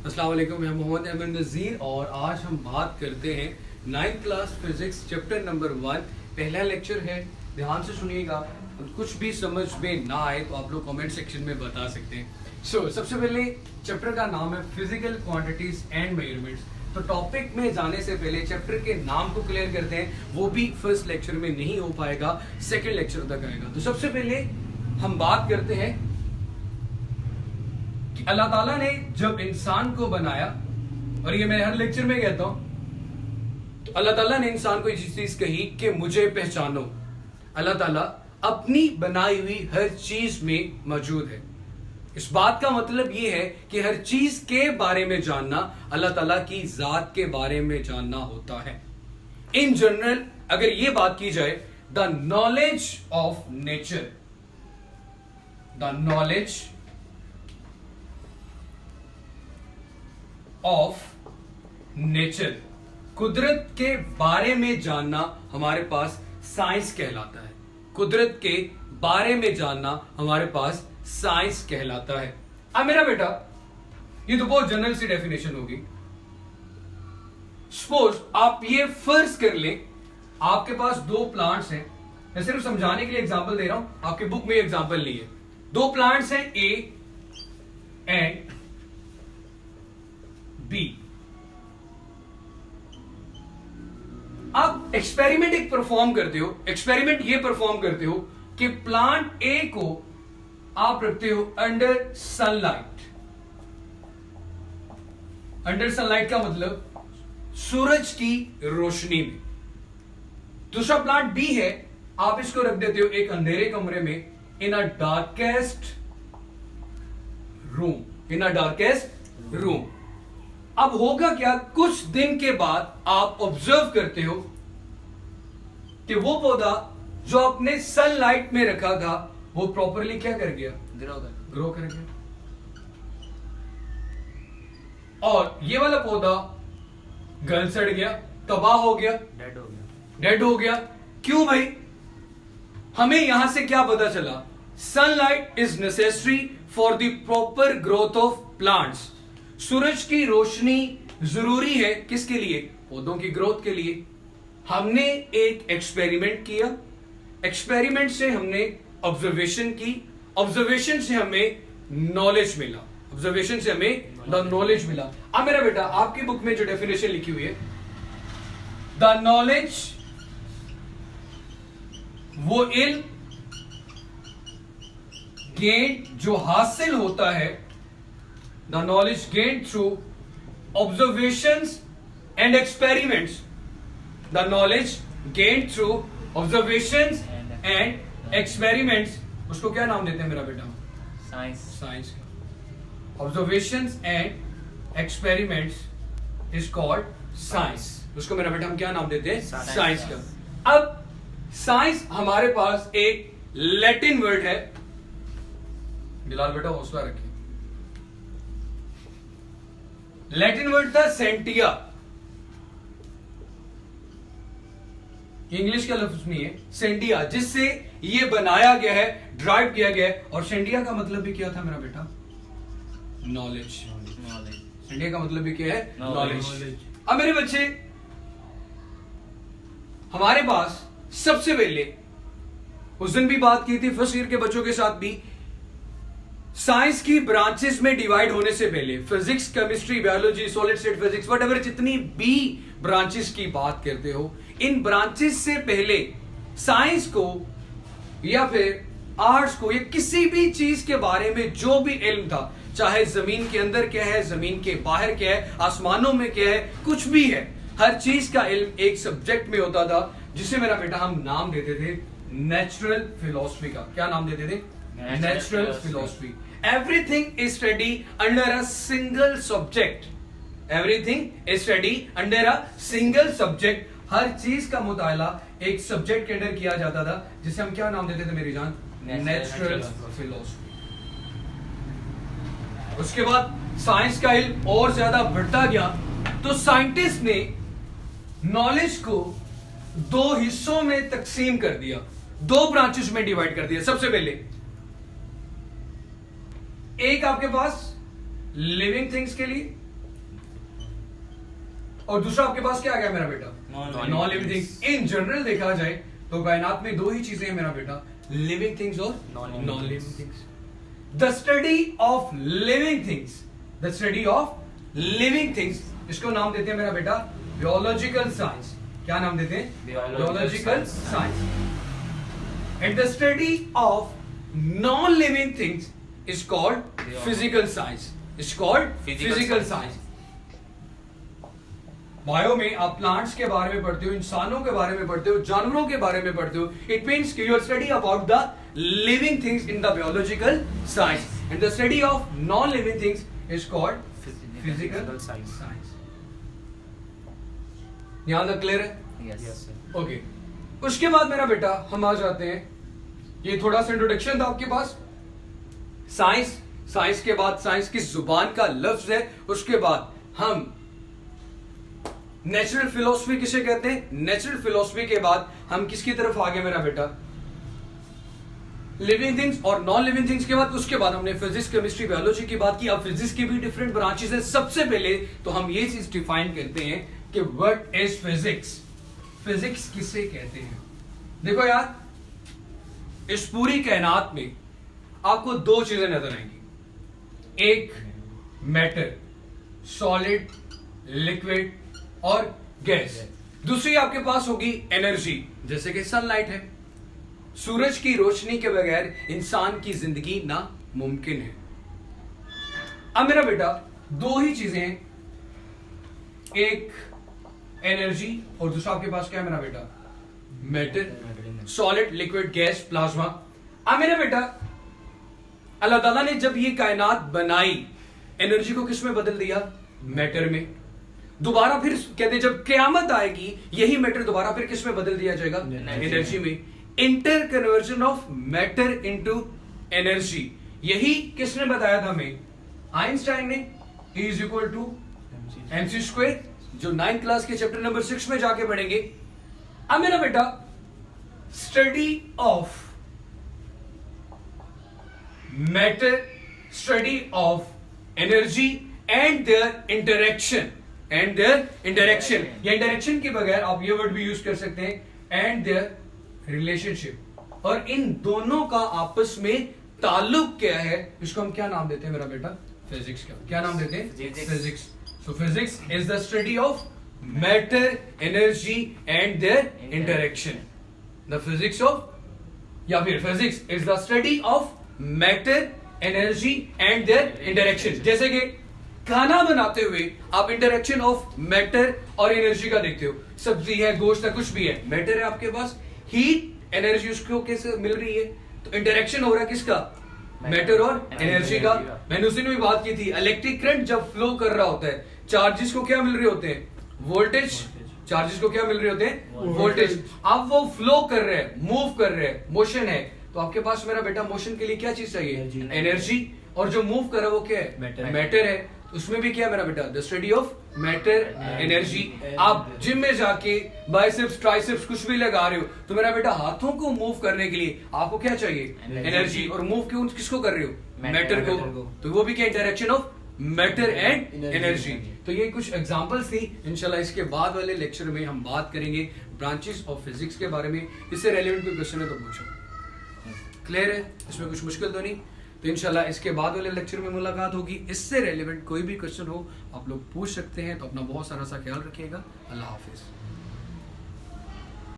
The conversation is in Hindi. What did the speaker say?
अस्सलाम वालेकुम, मैं मोहम्मद अहमद नज़ीर और आज हम बात करते हैं 9th class physics chapter number 1। पहला लेक्चर है, ध्यान से सुनिएगा। कुछ भी समझ में ना आए तो आप लोग कमेंट सेक्शन में बता सकते हैं। सबसे पहले चैप्टर का नाम है फिजिकल क्वांटिटीज एंड मेजरमेंट्स। तो टॉपिक में जाने से पहले चैप्टर के नाम को क्लियर करते हैं, वो भी फर्स्ट लेक्चर में नहीं हो पाएगा, सेकेंड लेक्चर तक आएगा। तो सबसे पहले हम बात करते हैं कि अल्लाह ताला ने जब इंसान को बनाया, और ये मैं हर लेक्चर में कहता हूं, तो अल्लाह ताला ने इंसान को ये चीज कही कि मुझे पहचानो। अल्लाह ताला अपनी बनाई हुई हर चीज में मौजूद है। इस बात का मतलब ये है कि हर चीज के बारे में जानना अल्लाह ताला की जात के बारे में जानना होता है। इन जनरल अगर ये बात की जाए, the knowledge of nature, the knowledge of nature, कुदरत के बारे में जानना हमारे पास साइंस कहलाता है। कुदरत के बारे में जानना हमारे पास साइंस कहलाता है। अब मेरा बेटा, ये तो बहुत जनरल सी डेफिनेशन होगी। सपोज आप ये फर्ज कर ले, आपके पास दो प्लांट्स हैं। मैं सिर्फ समझाने के लिए एग्जांपल दे रहा हूं, आपके बुक में एग्जांपल नहीं है। दो प्लांट्स हैं, ए एंड बी। अब एक्सपेरिमेंट एक परफॉर्म करते हो, एक्सपेरिमेंट ये परफॉर्म करते हो कि प्लांट ए को आप रखते हो अंडर सनलाइट। अंडर सनलाइट का मतलब सूरज की रोशनी में। दूसरा प्लांट बी है, आप इसको रख देते हो एक अंधेरे कमरे में, इन अ डार्केस्ट रूम, इन अ डार्केस्ट रूम। अब होगा क्या, कुछ दिन के बाद आप ऑब्जर्व करते हो कि वो पौधा जो आपने सनलाइट में रखा था वो प्रॉपरली क्या कर गया, ग्रो कर गया। और ये वाला पौधा गल सड़ गया, तबाह हो गया, डेड हो गया। क्यों भाई? हमें यहां से क्या पता चला? Sunlight is necessary for the proper growth of plants. सूरज की रोशनी जरूरी है किसके लिए? पौधों की ग्रोथ के लिए। हमने एक एक्सपेरिमेंट किया, एक्सपेरिमेंट से हमने ऑब्जर्वेशन की, ऑब्जर्वेशन से हमें नॉलेज मिला, ऑब्जर्वेशन से हमें द नॉलेज मिला। अब मेरा बेटा, आपकी बुक में जो डेफिनेशन लिखी हुई है, द नॉलेज वो इल्म गेन जो हासिल होता है, the knowledge gained through observations and experiments, the knowledge gained through observations and experiments, उसको क्या नाम देते हैं मेरा बेटा? साइंस। साइंस का observations and experiments is called science। उसको मेरा बेटा हम क्या नाम देते हैं? साइंस का। अब साइंस हमारे पास एक लैटिन वर्ड है, बिलाल बेटा हौसला रखिए। लैटिन वर्ड था सेंटिया, इंग्लिश का लफ्ज नहीं है, सेंटिया, जिससे ये बनाया गया है, ड्राइव किया गया है। और सेंटिया का मतलब भी क्या था मेरा बेटा? नॉलेज। सेंटिया का मतलब भी क्या है? नॉलेज। अब मेरे बच्चे, हमारे पास सबसे पहले, उस दिन भी बात की थी फर्स्ट ईयर के बच्चों के साथ भी, साइंस की ब्रांचेस में डिवाइड होने से पहले, physics, chemistry, biology, solid state physics, whatever जितनी भी ब्रांचेस की बात करते हो, इन ब्रांचेस से पहले साइंस को या फिर आर्ट्स को या किसी भी चीज के बारे में जो भी इल्म था, चाहे जमीन के अंदर क्या है, जमीन के बाहर क्या है, आसमानों में क्या है, कुछ भी है, हर चीज का इल्म एक सब्जेक्ट में होता था, जिसे मेरा बेटा हम नाम देते थे नेचुरल फिलॉसफी का। क्या नाम देते थे? Natural philosophy. Everything is studied under a single subject. Everything is studied under a single subject. हर चीज का मुताला एक सब्जेक्ट के अंदर किया जाता था, जिसे हम क्या नाम देते थे मेरी जान? Natural philosophy. उसके बाद साइंस का इल्म और ज्यादा बढ़ता गया, तो साइंटिस्ट ने नॉलेज को दो हिस्सों में तकसीम कर दिया, दो ब्रांचेस में डिवाइड कर दिया। सबसे पहले एक आपके पास लिविंग थिंग्स के लिए और दूसरा आपके पास क्या आ गया मेरा बेटा, non living things. In general देखा जाए तो कायनात में दो ही चीजें हैं मेरा बेटा, लिविंग थिंग्स और non living things. The study of living things, the study of living things, इसको नाम देते हैं मेरा बेटा बियोलॉजिकल साइंस। क्या नाम देते हैं? Biological science. And the study of non living things is called physical science, is called physical science. Bio में आप प्लांट्स के बारे में पढ़ते हो, इंसानों के बारे में पढ़ते हो, जानवरों के बारे में पढ़ते हो। इट मीन्स कि your study about the living things in the biological science, and the study of non living things is called physical science. यहां तक क्लियर है? Yes. ओके। उसके बाद मेरा बेटा हम आ जाते हैं, ये थोड़ा सा इंट्रोडक्शन था आपके पास साइंस। साइंस के बाद साइंस की जुबान का लफ्ज है, उसके बाद हम नेचुरल फिलोसफी किसे कहते हैं। नेचुरल फिलोसफी के बाद हम किसकी तरफ आ गए मेरा बेटा, लिविंग थिंग्स और नॉन लिविंग थिंग्स के बाद उसके बाद हमने फिजिक्स, केमिस्ट्री, बायोलॉजी की बात की। अब फिजिक्स की भी डिफरेंट ब्रांचेस है। सबसे पहले तो हम ये चीज डिफाइन करते हैं कि व्हाट इज फिजिक्स, फिजिक्स किसे कहते हैं। देखो यार, इस पूरी कायनात में आपको दो चीजें नजर आएंगी, एक मैटर, सॉलिड, लिक्विड और गैस। दूसरी आपके पास होगी एनर्जी, जैसे कि सनलाइट है। सूरज की रोशनी के बगैर इंसान की जिंदगी नामुमकिन है। अब मेरा बेटा दो ही चीजें हैं, एक एनर्जी और दूसरा आपके पास क्या है मेरा बेटा, matter, solid, liquid, gas, plasma. अब मेरा बेटा अल्लाह ताला ने जब ये कायनात बनाई, एनर्जी को किस में बदल दिया, मैटर में। दोबारा फिर कहते हैं जब क़यामत आएगी यही मैटर दोबारा फिर किस में बदल दिया जाएगा, एनर्जी में। Inter conversion of matter into energy, यही किसने बताया था हमें, आइंस्टाइन ने। E is equal to mc square, जो 9th क्लास के चैप्टर नंबर 6 में जाके पढ़ेंगे। अब मेरा बेटा study of matter, study of energy and there interaction, and there interaction, या इंटरेक्शन के बगैर आप ये वर्ड भी यूज कर सकते हैं, एंड देयर रिलेशनशिप। और इन दोनों का आपस में ताल्लुक क्या है, इसको हम क्या नाम देते हैं मेरा बेटा, फिजिक्स का। क्या नाम देते हैं, physics. So physics is the study of matter, energy and there interaction. The physics of, या फिर physics is the study of matter, energy and there interaction. जैसे कि खाना बनाते हुए आप इंटरेक्शन ऑफ मैटर और एनर्जी का देखते हो। सब्जी है, गोश्त है, कुछ भी है, मैटर है आपके पास, हीट, एनर्जी उसको कैसे मिल रही है, तो इंटरेक्शन हो रहा है किसका, मैटर और एनर्जी का। मैंने उसी में भी बात की थी, इलेक्ट्रिक करंट जब फ्लो कर रहा होता है, चार्जेस को क्या मिल रहे होते हैं, वोल्टेज। चार्जेस को क्या मिल रहे होते हैं, वोल्टेज। अब वो फ्लो कर रहे हैं, मूव कर रहे हैं, मोशन है, तो आपके पास मेरा बेटा मोशन के लिए क्या चीज चाहिए, एनर्जी। और जो मूव कर रहा है वो क्या है, मैटर है। उसमें भी क्या है मेरा बेटा, the study of matter, energy. आप जिम में जाके बाइसेप्स, ट्राइसेप्स कुछ भी लगा रहे हो, तो मेरा बेटा हाथों को मूव करने के लिए आपको क्या चाहिए, एनर्जी। और मूव क्यों किसको कर रहे हो, मैटर को। तो वो भी क्या, interaction of matter and energy. तो ये कुछ एग्जांपल्स थी। इंशाल्लाह इसके बाद वाले लेक्चर में हम बात करेंगे ब्रांचेस ऑफ फिजिक्स के बारे में। इससे रेलेवेंट कोई क्वेश्चन है तो पूछो। क्लियर है, इसमें कुछ मुश्किल तो नहीं। तो इंशाल्लाह इसके बाद वाले लेक्चर में मुलाकात होगी। इससे रेलेवेंट कोई भी क्वेश्चन हो आप लोग पूछ सकते हैं। तो अपना बहुत सारा सा ख्याल रखिएगा। अल्लाह हाफिज।